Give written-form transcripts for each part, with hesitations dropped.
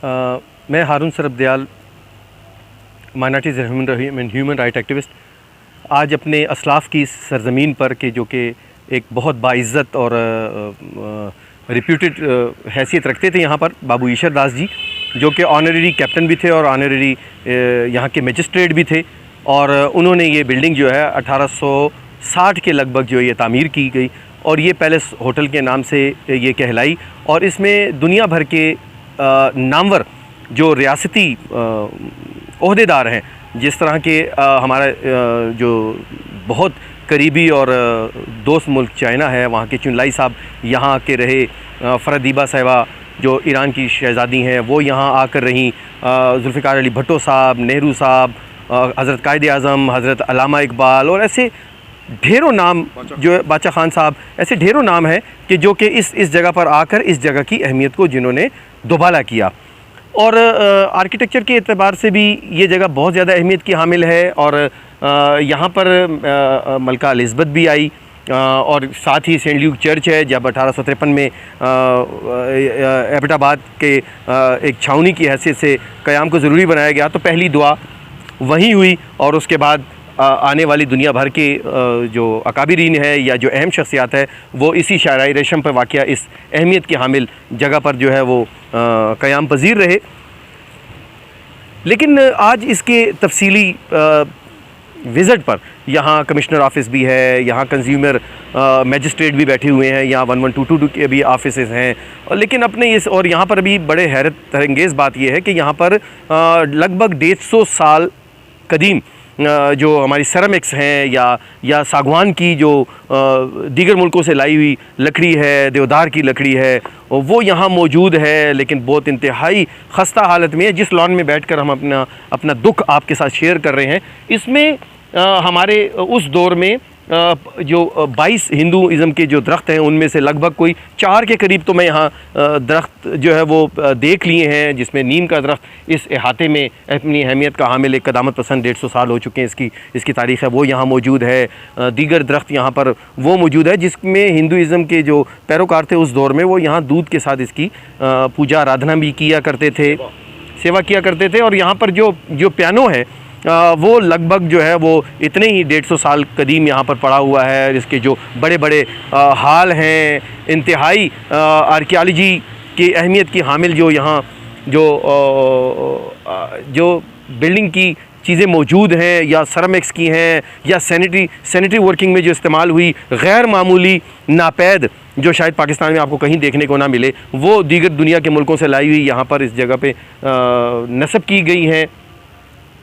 मैं Haroon Sarabdayal, minorities and human right activist, आज अपने असलाफ़ की सरज़मीन पर के जो कि एक बहुत बाइज़्ज़त और रिप्यूटेड हैसियत रखते थे यहाँ पर, बाबू ईशर दास जी, जो कि ऑनररी कैप्टन भी थे और ऑनररी यहाँ के मजिस्ट्रेट भी थे। और उन्होंने ये बिल्डिंग जो है 1860 के लगभग जो ये तामीर की गई और ये पैलेस होटल के नाम से ये कहलाई। और इसमें दुनिया भर के नामवर जो रियासती ओहदेदार हैं, जिस तरह के हमारा जो बहुत करीबी और दोस्त मुल्क चाइना है, वहाँ के चुनलाई साहब यहाँ के रहे, फ़रदीबा साहिबा जो ईरान की शहज़ादी हैं वो यहाँ आकर रहीं, जुल्फ़िकार अली भुट्टो साहब, नेहरू साहब, हज़रत कायद आज़म, हज़रत अल्लामा इकबाल और ऐसे ढेरों नाम, जो बादशाह खान साहब, ऐसे ढेरों नाम हैं कि जो कि इस जगह पर आकर इस जगह की अहमियत को जिन्होंने दोबाला किया। और आर्किटेक्चर के एतबार से भी ये जगह बहुत ज़्यादा अहमियत की हामिल है। और यहाँ पर मलका एलिज़ाबेथ भी आई और साथ ही सेंट ल्यूक चर्च है। जब 1853 में एबटाबाद के एक छावनी की हैसियत से क़याम को ज़रूरी बनाया गया तो पहली दुआ वहीं हुई। और उसके बाद आने वाली दुनिया भर के जो अकाबिरीन है या जो अहम शख्सियात है वो इसी शाहराह रेशम पर वाक़या इस अहमियत की हामिल जगह पर जो है वो क़याम पज़ीर रहे। लेकिन आज इसके तफसीली विज़िट पर यहाँ कमिश्नर ऑफिस भी है, यहाँ कंज्यूमर मजिस्ट्रेट भी बैठे हुए हैं, यहाँ 1122 के भी ऑफिसेस हैं। लेकिन अपने इस और यहाँ पर भी बड़े हैरत अंगेज़ बात यह है कि यहाँ पर लगभग 150 साल कदीम जो हमारी सेरामिक्स हैं या सागवान की जो दीगर मुल्कों से लाई हुई लकड़ी है, देवदार की लकड़ी है, वो यहाँ मौजूद है, लेकिन बहुत इंतहाई ख़स्ता हालत में है। जिस लॉन में बैठकर हम अपना दुख आपके साथ शेयर कर रहे हैं, इसमें हमारे उस दौर में जो 22 हिंदुज़म के जो दरख्त हैं उनमें से लगभग कोई 4 के करीब तो मैं यहाँ दरख्त जो है वो देख लिए हैं, जिसमें नीम का दरख्त इस अहाते में अपनी अहमियत का हामिल, एक कदामत पसंद 150 साल हो चुके हैं इसकी तारीख़ है, वो यहाँ मौजूद है। दीगर दरख्त यहाँ पर वो मौजूद है जिसमें हिंदुज़म के जो पैरोकार थे उस दौर में वो यहाँ दूध के साथ इसकी पूजा आराधना भी किया करते थे, सेवा किया करते थे। और यहाँ पर जो पियानो है वो लगभग जो है वो इतने ही 150 साल कदीम यहाँ पर पड़ा हुआ है। इसके जो बड़े बड़े हाल हैं, इंतहाई आर्कियोलॉजी की अहमियत की हामिल जो यहाँ जो बिल्डिंग की चीज़ें मौजूद हैं, या सेरामिक्स की हैं, या सैनिटरी वर्किंग में जो इस्तेमाल हुई गैर मामूली नापैद जो शायद पाकिस्तान में आपको कहीं देखने को ना मिले, वो दीगर दुनिया के मुल्कों से लाई हुई यहाँ पर इस जगह पे नस्ब की गई हैं।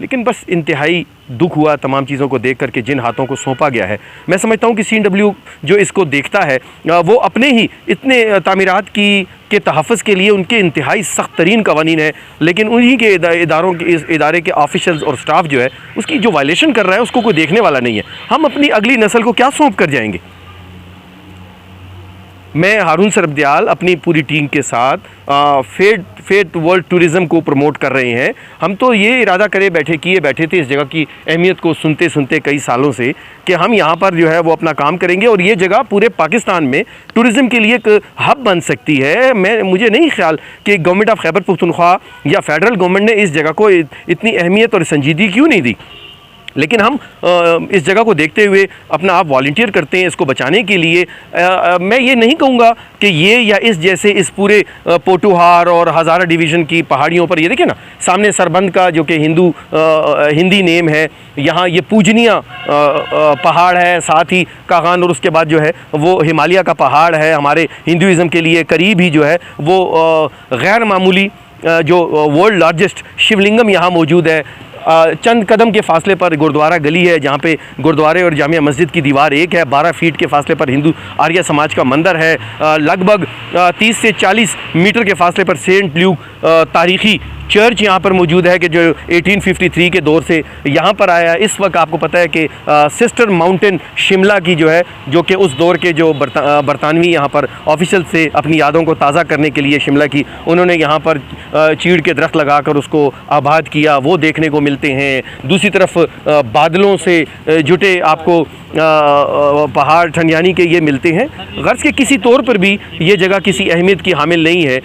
लेकिन बस इंतहाई दुख हुआ तमाम चीज़ों को देख करके जिन हाथों को सौंपा गया है। मैं समझता हूँ कि CNW जो इसको देखता है वो अपने ही इतने तामीरात के तहफ़्फ़ुज़ के लिए उनके इंतहाई सख्त तरीन कवानीन है, लेकिन उन्हीं के इदारे के ऑफिशल्स और स्टाफ जो है उसकी जो वायलेशन कर रहा है उसको कोई देखने वाला नहीं है। हम अपनी अगली नस्ल को क्या सौंप कर जाएंगे? मैं हारून सरबदयाल अपनी पूरी टीम के साथ फेट वर्ल्ड टूरिज़म को प्रमोट कर रहे हैं। हम तो ये इरादा किए बैठे थे इस जगह की अहमियत को सुनते सुनते कई सालों से कि हम यहाँ पर जो है वो अपना काम करेंगे और ये जगह पूरे पाकिस्तान में टूरिज़म के लिए एक हब बन सकती है। मुझे नहीं ख्याल कि गवर्नमेंट ऑफ खैबर पख्तूनख्वा या फेडरल गवर्नमेंट ने इस जगह को इतनी अहमियत और संजीदगी क्यों नहीं दी, लेकिन हम इस जगह को देखते हुए अपना आप वॉलंटियर करते हैं इसको बचाने के लिए। मैं ये नहीं कहूँगा कि ये या इस जैसे इस पूरे पोटुहार और हज़ारा डिवीज़न की पहाड़ियों पर, ये देखिए ना सामने सरबंद का जो कि हिंदी नेम है, यहाँ ये पूजनिया पहाड़ है, साथ ही कागान, और उसके बाद जो है वो हिमालय का पहाड़ है। हमारे हिंदुज़म के लिए करीब ही जो है वो गैर मामूली जो वर्ल्ड लार्जेस्ट शिवलिंगम यहाँ मौजूद है। चंद कदम के फासले पर गुरुद्वारा गली है, जहाँ पे गुरुद्वारे और जामिया मस्जिद की दीवार एक है। 12 फीट के फासले पर हिंदू आर्य समाज का मंदिर है। लगभग 30 से 40 मीटर के फासले पर सेंट ल्यूक तारीख़ी चर्च यहाँ पर मौजूद है कि जो 1853 के दौर से यहाँ पर आया। इस वक्त आपको पता है कि सिस्टर माउंटेन शिमला की जो है, जो कि उस दौर के जो बरतानवी यहाँ पर ऑफिशियल से अपनी यादों को ताज़ा करने के लिए शिमला की, उन्होंने यहाँ पर चीड़ के दरख्त लगाकर उसको आबाद किया, वो देखने को मिलते हैं। दूसरी तरफ बादलों से जुटे आपको पहाड़ ठंडियानी के ये मिलते हैं। गर्ज़ के किसी तौर पर भी ये जगह किसी अहमियत की हामिल नहीं है।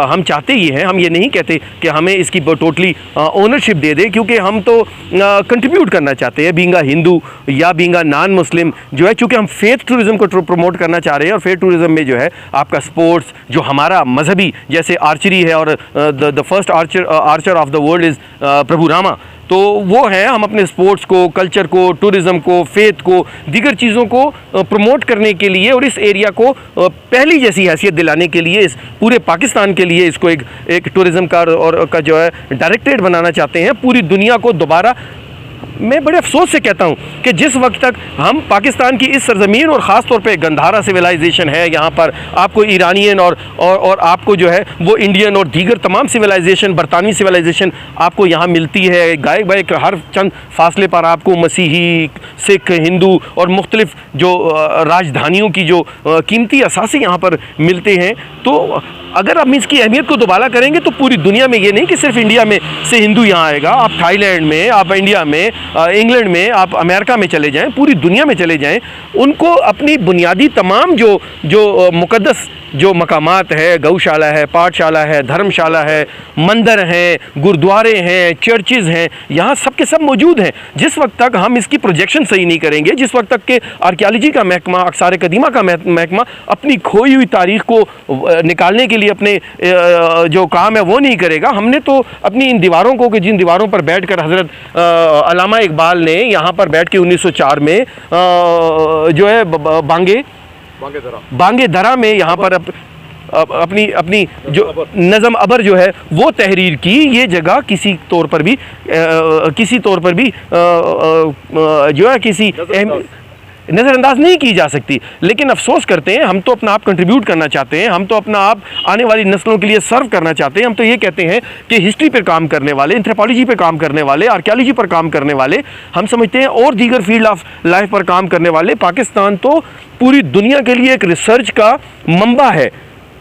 हम चाहते ही हैं, हम ये नहीं कहते कि हमें इसकी टोटली ओनरशिप दे दे, क्योंकि हम तो कंट्रीब्यूट करना चाहते हैं बीइंग अ हिंदू या बीइंग अ नॉन मुस्लिम जो है, चूँकि हम फेथ टूरिज़्म को प्रमोट करना चाह रहे हैं। और फेथ टूरिज़्म में जो है आपका स्पोर्ट्स, जो हमारा मजहबी जैसे आर्चरी है, और the first archer of the world is Prabhu Rama, तो वो है हम अपने स्पोर्ट्स को, कल्चर को, टूरिज़्म को, फेथ को, दीगर चीज़ों को प्रमोट करने के लिए और इस एरिया को पहली जैसी हैसियत दिलाने के लिए, इस पूरे पाकिस्तान के लिए इसको एक टूरिज़्म का जो है डायरेक्टरेट बनाना चाहते हैं पूरी दुनिया को दोबारा। मैं बड़े अफसोस से कहता हूँ कि जिस वक्त तक हम पाकिस्तान की इस सरजमीन और ख़ास तौर पे गंधारा सिविलाइजेशन है, यहाँ पर आपको ईरानियन और आपको जो है वो इंडियन और दीगर तमाम सिविलाइजेशन, बरतानवी सिविलाइजेशन आपको यहाँ मिलती है। गाय बाय हर चंद फासले पर आपको मसीही, सिख, हिंदू और मुख्तलिफ जो राजधानियों की जो कीमती असासे यहाँ पर मिलते हैं। तो अगर हम इसकी अहमियत को दोबारा करेंगे तो पूरी दुनिया में, ये नहीं कि सिर्फ इंडिया में से हिंदू यहाँ आएगा, आप थाईलैंड में, आप इंडिया में, इंग्लैंड में, आप अमेरिका में चले जाएं, पूरी दुनिया में चले जाएं, उनको अपनी बुनियादी तमाम जो मुक़द्दस जो मकामात है, गौशाला है, पाठशाला है, धर्मशाला है, मंदिर हैं, गुरुद्वारे हैं, चर्चेज़ हैं, यहाँ सब के सब मौजूद हैं। जिस वक्त तक हम इसकी प्रोजेक्शन सही नहीं करेंगे, जिस वक्त तक के आर्कियोलॉजी का महकमा, आसार कदीमा का महकमा अपनी खोई हुई तारीख़ को निकालने के लिए अपने जो काम है वो नहीं करेगा, हमने तो अपनी इन दीवारों को, कि जिन दीवारों पर बैठ कर हज़रत अल्लामा इकबाल ने यहाँ पर बैठ के 1904 में जो है बांगे दरा में यहाँ पर अपनी जो नज़म अबर जो है वो तहरीर की, ये जगह किसी तौर पर भी जो है किसी नज़रअंदाज नहीं की जा सकती। लेकिन अफसोस करते हैं, हम तो अपना आप कंट्रीब्यूट करना चाहते हैं, हम तो अपना आप आने वाली नस्लों के लिए सर्व करना चाहते हैं। हम तो ये कहते हैं कि हिस्ट्री पर काम करने वाले, एंथ्रोपोलॉजी पर काम करने वाले, आर्कियोलॉजी पर काम करने वाले, हम समझते हैं और दीगर फील्ड ऑफ लाइफ पर काम करने वाले, पाकिस्तान तो पूरी दुनिया के लिए एक रिसर्च का मंबा है।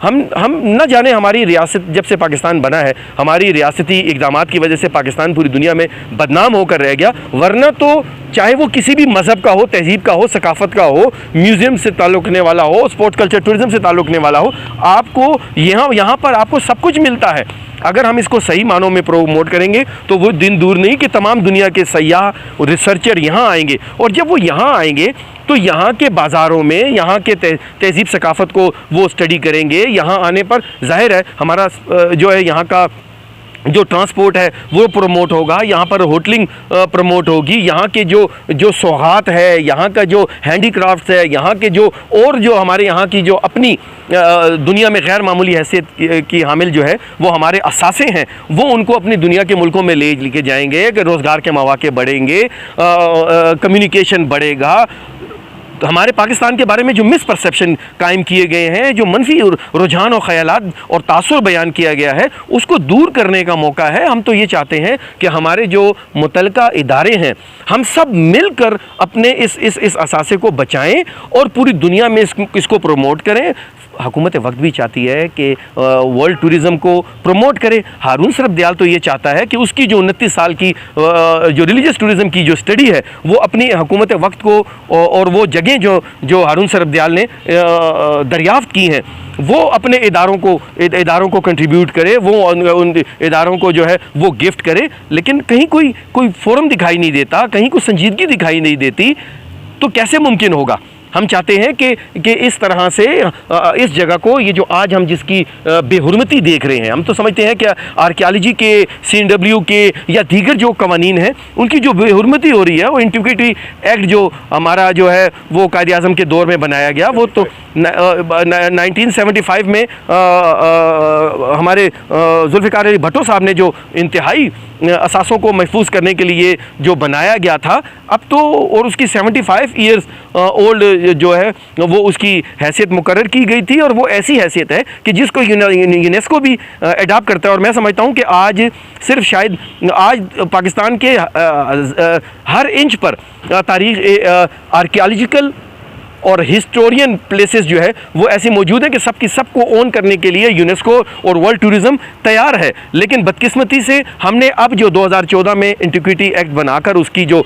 हम न जाने हमारी रियासत जब से पाकिस्तान बना है, हमारी रियासती इक़दामात की वजह से पाकिस्तान पूरी दुनिया में बदनाम होकर रह गया, वरना तो चाहे वो किसी भी मज़हब का हो, तहजीब का हो, सकाफ़त का हो, म्यूज़ियम से ताल्लुक़ने वाला हो, स्पोर्ट्स कल्चर टूरिज़म से ताल्लुक़ने वाला हो, आपको यहाँ पर आपको सब कुछ मिलता है। अगर हम इसको सही मानों में प्रमोट करेंगे तो वो दिन दूर नहीं कि तमाम दुनिया के सयाह और रिसर्चर यहाँ आएंगे, और जब वो यहाँ आएंगे तो यहाँ के बाज़ारों में यहाँ के तहजीब सकाफ़त को वो स्टडी करेंगे। यहाँ आने पर जाहिर है हमारा जो है यहाँ का जो ट्रांसपोर्ट है वो प्रमोट होगा, यहाँ पर होटलिंग प्रमोट होगी, यहाँ के जो सौगात है, यहाँ का जो हैंडीक्राफ्ट्स है, यहाँ के जो हमारे यहाँ की जो अपनी दुनिया में गैर मामूली हैसियत की हामिल जो है वो हमारे असासे हैं, वो उनको अपनी दुनिया के मुल्कों में लेके जाएंगे कि रोज़गार के मौके बढ़ेंगे, कम्युनिकेशन बढ़ेगा। तो हमारे पाकिस्तान के बारे में जो मिसपरसेप्शन कायम किए गए हैं, जो मनफी रुझान और ख़यालात और तासुर बयान किया गया है, उसको दूर करने का मौका है। हम तो ये चाहते हैं कि हमारे जो मुतलका इदारे हैं, हम सब मिलकर अपने इस असासे को बचाएं और पूरी दुनिया में इसको प्रमोट करें। हुकूमत वक्त भी चाहती है कि वर्ल्ड टूरिज़म को प्रमोट करे। हारून सरबदयाल तो ये चाहता है कि उसकी जो 29 साल की जो रिलीजियस टूरिज़म की जो स्टडी है वो अपनी हुकूमत वक्त को और वो जगह जो हारून सरबदयाल ने दरियाफ़्त की हैं वो अपने इदारों को कंट्रीब्यूट करे, वो उन इदारों को जो है वो गिफ्ट करे। लेकिन कहीं कोई फोरम दिखाई नहीं देता, कहीं कोई संजीदगी दिखाई नहीं देती, तो कैसे मुमकिन होगा। हम चाहते हैं कि इस तरह से इस जगह को, ये जो आज हम जिसकी बेहुरमती देख रहे हैं, हम तो समझते हैं कि आर्कियोलॉजी के, CNW के या दीगर जो कवानीन हैं उनकी जो बेहुरमती हो रही है, वो एंटीक्विटी एक्ट जो हमारा जो है वो कायद-ए-आज़म के दौर में बनाया गया, वो तो 1975 में हमारे जुल्फ़िकार अली भुट्टो साहब ने जो इंतहाई असासों को महफूज करने के लिए जो बनाया गया था, अब तो और उसकी 75 ईयर्स ओल्ड जो है वो उसकी हैसियत मुकर्रर की गई थी, और वो ऐसी हैसियत है कि जिसको यूनेस्को भी अडॉप्ट करता है। और मैं समझता हूँ कि आज सिर्फ शायद आज पाकिस्तान के हर इंच पर तारीख़ आर्कियोलॉजिकल और हिस्टोरियन प्लेसेस जो है वो ऐसी मौजूद है कि सबकी सबको ओन करने के लिए यूनेस्को और वर्ल्ड टूरिज़म तैयार है। लेकिन बदकिस्मती से हमने अब जो 2014 में एंटीक्विटी एक्ट बनाकर उसकी जो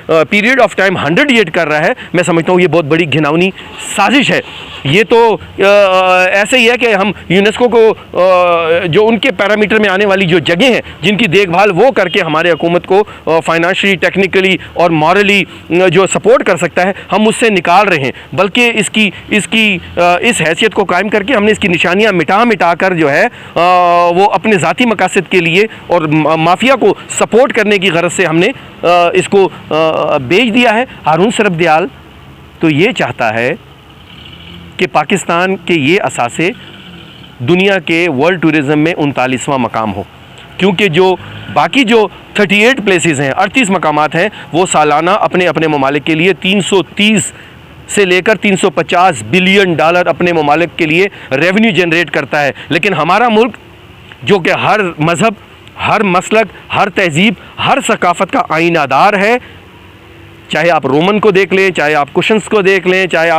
पीरियड ऑफ टाइम 100 ईयर कर रहा है, मैं समझता हूँ ये बहुत बड़ी घिनौनी साजिश है। ये तो ऐसे ही है कि हम यूनेस्को को जो उनके पैरामीटर में आने वाली जो जगह हैं जिनकी देखभाल वो करके हमारे हुकूमत को फाइनेंशियली, टेक्निकली और मॉरली जो सपोर्ट कर सकता है हम उससे निकाल रहे हैं, बल्कि इस हैसियत को कायम करके हमने इसकी निशानियां मिटा कर जो है वो अपने ज़ाती मकासद के लिए और माफिया को सपोर्ट करने की गरज से हमने इसको बेच दिया है। हारून सरबदयाल तो ये चाहता है कि पाकिस्तान के ये असासे दुनिया के वर्ल्ड टूरिज़म में 39वां मकाम हो, क्योंकि जो बाकी जो 38 प्लेसेस हैं, 38 मकामात हैं, वो सालाना अपने अपने ममालिक के लिए 330 से लेकर 350 बिलियन डॉलर अपने ममालिक के लिए रेवेन्यू जनरेट करता है। लेकिन हमारा मुल्क जो कि हर मज़हब, हर मसलक, हर तहजीब, हर सकाफ़त का आइनादार है, चाहे आप रोमन को देख लें, चाहे आप कुशन्स को देख लें, चाहे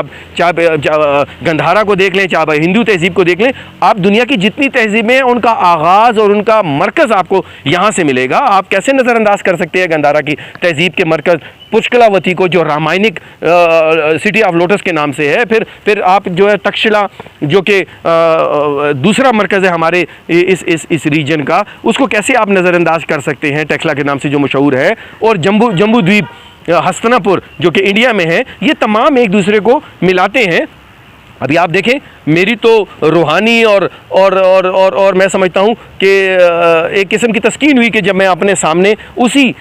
गंधारा को देख लें, चाहे हिंदू तहजीब को देख लें, आप दुनिया की जितनी तहजीबें हैं उनका आगाज़ और उनका मरकज़ आपको यहाँ से मिलेगा। आप कैसे नज़रअंदाज कर सकते हैं गंधारा की तहजीब के मरकज़ पुष्कलावती को, जो रामायणिक सिटी ऑफ लोटस के नाम से है। फिर आप जो है तक्षशिला, जो कि दूसरा मरकज़ है हमारे इस रीजन का, उसको कैसे आप नज़रअंदाज कर सकते हैं, टेक्ला के नाम से जो मशहूर है, और जम्बू द्वीप, हस्तिनापुर जो कि इंडिया में है, ये तमाम एक दूसरे को मिलाते हैं। अभी आप देखें, मेरी तो रूहानी और मैं समझता हूँ कि एक किस्म की तस्कीन हुई कि जब मैं अपने सामने उसी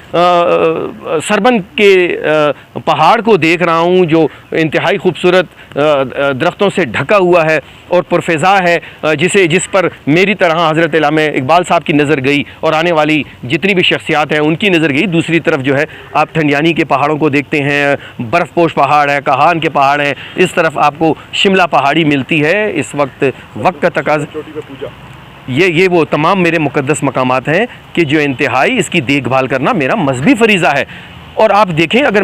सरबंद के पहाड़ को देख रहा हूँ जो इंतहाई खूबसूरत दरख्तों से ढका हुआ है और पुरफ़िज़ा है, जिस पर मेरी तरह हज़रत इल्लामा इकबाल साहब की नज़र गई और आने वाली जितनी भी शख्सियात हैं उनकी नज़र गई। दूसरी तरफ जो है आप ठंडियानी के पहाड़ों को देखते हैं, बर्फ़पोश पहाड़ है, कहान के पहाड़ हैं, इस तरफ आपको शिमला पहाड़ी मिलती है। इस वक्त का तकाज़ा, ये वो तमाम मेरे मुक़द्दस मकामात हैं कि जो इंतहाई इसकी देखभाल करना मेरा मजहबी फरीज़ा है। और आप देखें, अगर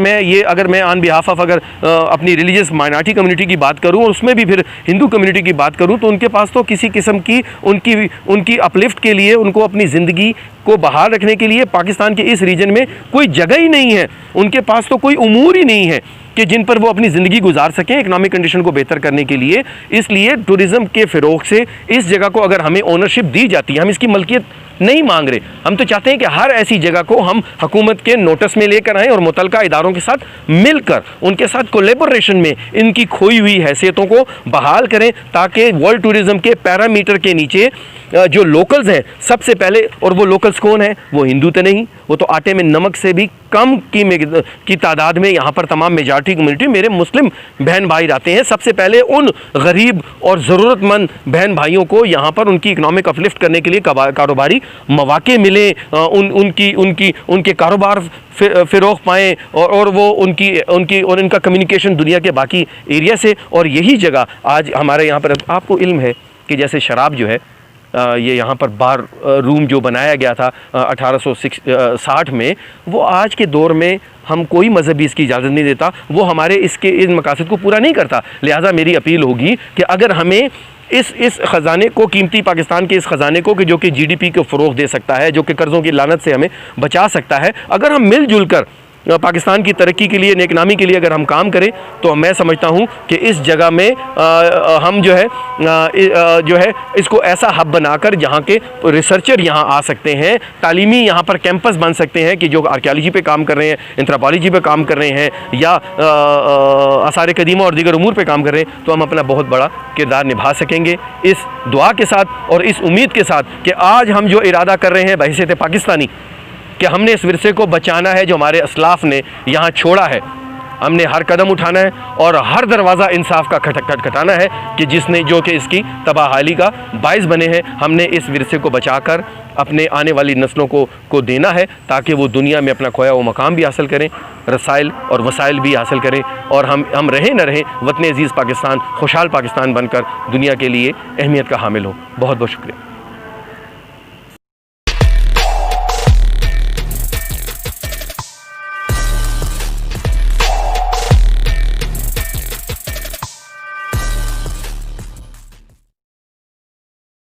मैं ऑन बिहाफ ऑफ अपनी रिलीजियस माइनॉरिटी कम्युनिटी की बात करूं और उसमें भी फिर हिंदू कम्युनिटी की बात करूं, तो उनके पास तो किसी किस्म की उनकी अपलिफ्ट के लिए, उनको अपनी ज़िंदगी को बहाल रखने के लिए पाकिस्तान के इस रीजन में कोई जगह ही नहीं है। उनके पास तो कोई उमूर ही नहीं है कि जिन पर वो अपनी ज़िंदगी गुजार सकें इकनॉमिक कंडीशन को बेहतर करने के लिए। इसलिए टूरिज़म के फ़रोग़ से इस जगह को अगर हमें ओनरशिप दी जाती है, हम इसकी मलकियत नहीं मांग रहे, हम तो चाहते हैं कि हर ऐसी जगह को हम हुकूमत के नोटिस में लेकर आएँ और मुतलका इदारों के साथ मिलकर उनके साथ कोलेबोरेशन में इनकी खोई हुई हैसियतों को बहाल करें, ताकि वर्ल्ड टूरिज़म के पैरामीटर के नीचे जो लोकल्स हैं सबसे पहले, और वो लोकल्स कौन हैं, वो हिंदू तो नहीं, वो तो आटे में नमक से भी कम की तादाद में यहाँ पर तमाम मेजॉरिटी कम्युनिटी मेरे मुस्लिम बहन भाई रहते हैं। सबसे पहले उन गरीब और ज़रूरतमंद बहन भाइयों को यहाँ पर उनकी इकनॉमिक अपलिफ्ट करने के लिए कारोबारी मौके मिले, उनके कारोबार फ़रोग़ पाएँ और वो उनकी और इनका कम्युनिकेशन दुनिया के बाकी एरिया से। और यही जगह आज हमारे यहाँ पर, आपको इल्म है कि जैसे शराब जो है, ये यहाँ पर बार रूम जो बनाया गया था 1860 में, वो आज के दौर में हम कोई मजहबी इसकी इजाज़त नहीं देता, वो हमारे इन मकासद को पूरा नहीं करता। लिहाजा मेरी अपील होगी कि अगर हमें इस ख़जाने को, कीमती पाकिस्तान के इस ख़जाने को, कि जो कि GDP को फ़रोग़ दे सकता है, जो कि कर्ज़ों की लानत से हमें बचा सकता है, अगर हम मिलजुल कर पाकिस्तान की तरक्की के लिए, नेकनामी के लिए अगर हम काम करें, तो मैं समझता हूं कि इस जगह में हम जो है इसको ऐसा हब बनाकर जहां के रिसर्चर यहां आ सकते हैं, तालीमी यहां पर कैंपस बन सकते हैं कि जो आर्कियोलॉजी पे काम कर रहे हैं, एंथ्रोपोलॉजी पे काम कर रहे हैं, या आसार कदीमा और दीगर उमूर पे काम कर रहे हैं, तो हम अपना बहुत बड़ा किरदार निभा सकेंगे। इस दुआ के साथ और इस उम्मीद के साथ कि आज हम जो इरादा कर रहे हैं बहैसियत पाकिस्तानी कि हमने इस विरसे को बचाना है जो हमारे असलाफ ने यहाँ छोड़ा है, हमने हर कदम उठाना है और हर दरवाज़ा इंसाफ का खटखटाना है कि जो कि इसकी तबाहाली का बाइस बने हैं। हमने इस विरसे को बचाकर अपने आने वाली नस्लों को देना है, ताकि वो दुनिया में अपना खोया हुआ मकाम भी हासिल करें, रसाइल और वसाइल भी हासिल करें, और हम रहें न रहें, वतन अज़ीज़ पाकिस्तान खुशहाल पाकिस्तान बनकर दुनिया के लिए अहमियत का हामिल हो। बहुत बहुत शुक्रिया।